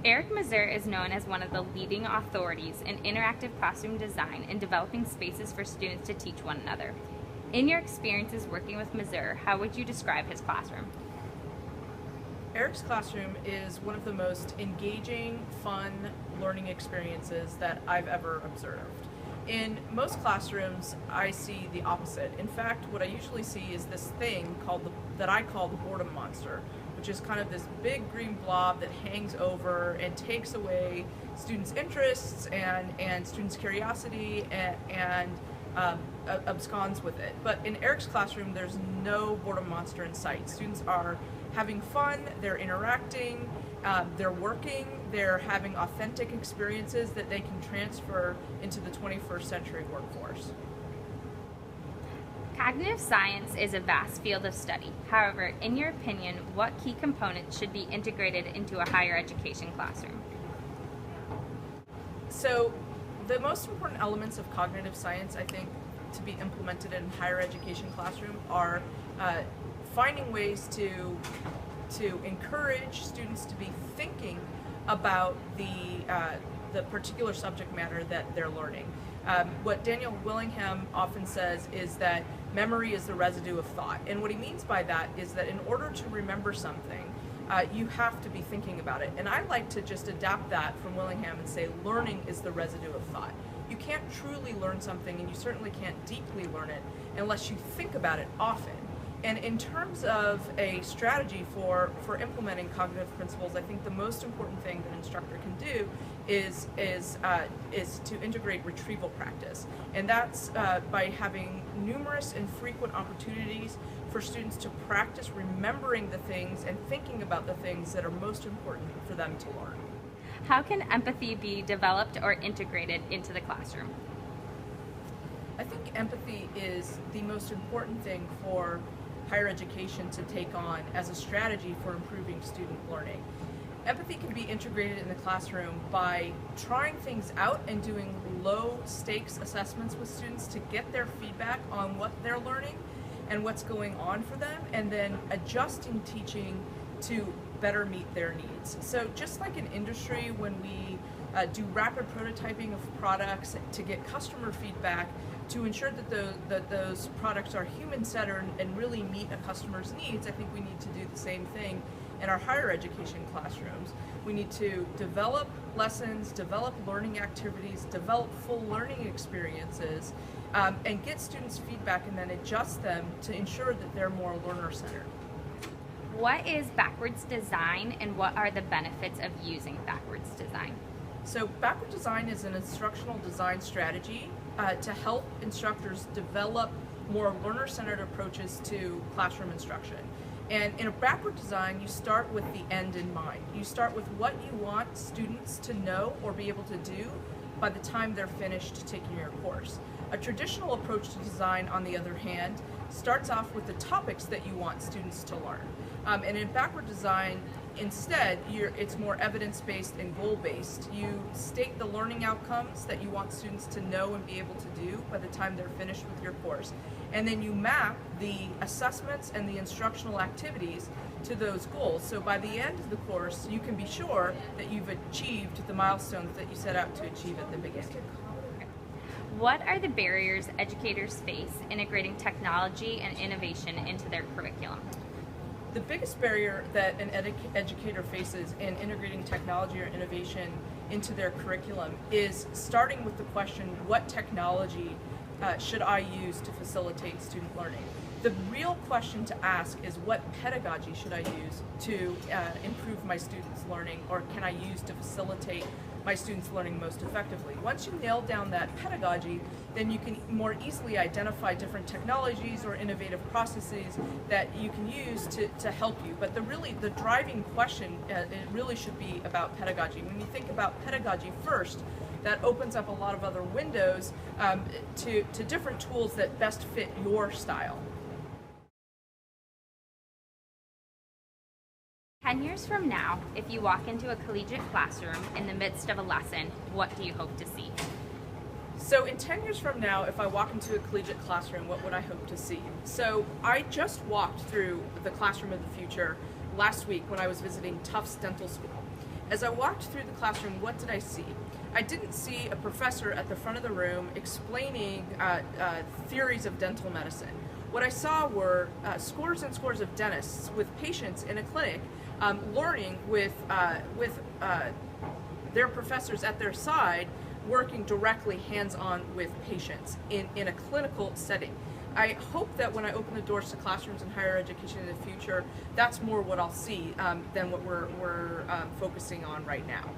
Eric Mazur is known as one of the leading authorities in interactive classroom design and developing spaces for students to teach one another. In your experiences working with Mazur, how would you describe his classroom? Eric's classroom is one of the most engaging, fun learning experiences that I've ever observed. In most classrooms, I see the opposite. In fact, what I usually see is this thing that I call the boredom monster, which is kind of this big green blob that hangs over and takes away students' interests and students' curiosity and absconds with it. But in Eric's classroom, there's no boredom monster in sight. Students are having fun, they're interacting, they're working, they're having authentic experiences that they can transfer into the 21st century workforce. Cognitive science is a vast field of study. However, in your opinion, what key components should be integrated into a higher education classroom? So, the most important elements of cognitive science, I think, to be implemented in higher education classroom are finding ways to encourage students to be thinking about the particular subject matter that they're learning. What Daniel Willingham often says is that memory is the residue of thought. And what he means by that is that in order to remember something, you have to be thinking about it. And I like to just adapt that from Willingham and say learning is the residue of thought. You can't truly learn something, and you certainly can't deeply learn it unless you think about it often. And in terms of a strategy for implementing cognitive principles, I think the most important thing that an instructor can do is to integrate retrieval practice. And that's by having numerous and frequent opportunities for students to practice remembering the things and thinking about the things that are most important for them to learn. How can empathy be developed or integrated into the classroom? I think empathy is the most important thing for higher education to take on as a strategy for improving student learning. Empathy can be integrated in the classroom by trying things out and doing low stakes assessments with students to get their feedback on what they're learning and what's going on for them, and then adjusting teaching to better meet their needs. So just like in industry, when we do rapid prototyping of products to get customer feedback to ensure that those products are human-centered and really meet a customer's needs, I think we need to do the same thing in our higher education classrooms. We need to develop lessons, develop learning activities, develop full learning experiences, and get students feedback and then adjust them to ensure that they're more learner-centered. What is backwards design, and what are the benefits of using backwards design? So backward design is an instructional design strategy to help instructors develop more learner-centered approaches to classroom instruction. And in a backward design, you start with the end in mind. You start with what you want students to know or be able to do by the time they're finished taking your course. A traditional approach to design, on the other hand, starts off with the topics that you want students to learn. And in backward design, instead, it's more evidence-based and goal-based. You state the learning outcomes that you want students to know and be able to do by the time they're finished with your course. And then you map the assessments and the instructional activities to those goals. So by the end of the course, you can be sure that you've achieved the milestones that you set out to achieve at the beginning. What are the barriers educators face integrating technology and innovation into their curriculum? The biggest barrier that an educator faces in integrating technology or innovation into their curriculum is starting with the question, what technology should I use to facilitate student learning? The real question to ask is, what pedagogy should I use to improve my students' learning, or can I use to facilitate my students learning most effectively? Once you nail down that pedagogy, then you can more easily identify different technologies or innovative processes that you can use to help you. But the driving question, it really should be about pedagogy. When you think about pedagogy first, that opens up a lot of other windows to different tools that best fit your style. 10 years from now, if you walk into a collegiate classroom in the midst of a lesson, what do you hope to see? So in 10 years from now, if I walk into a collegiate classroom, what would I hope to see? So I just walked through the classroom of the future last week when I was visiting Tufts Dental School. As I walked through the classroom, what did I see? I didn't see a professor at the front of the room explaining theories of dental medicine. What I saw were scores and scores of dentists with patients in a clinic, learning with their professors at their side, working directly hands-on with patients in a clinical setting. I hope that when I open the doors to classrooms in higher education in the future, that's more what I'll see than what we're focusing on right now.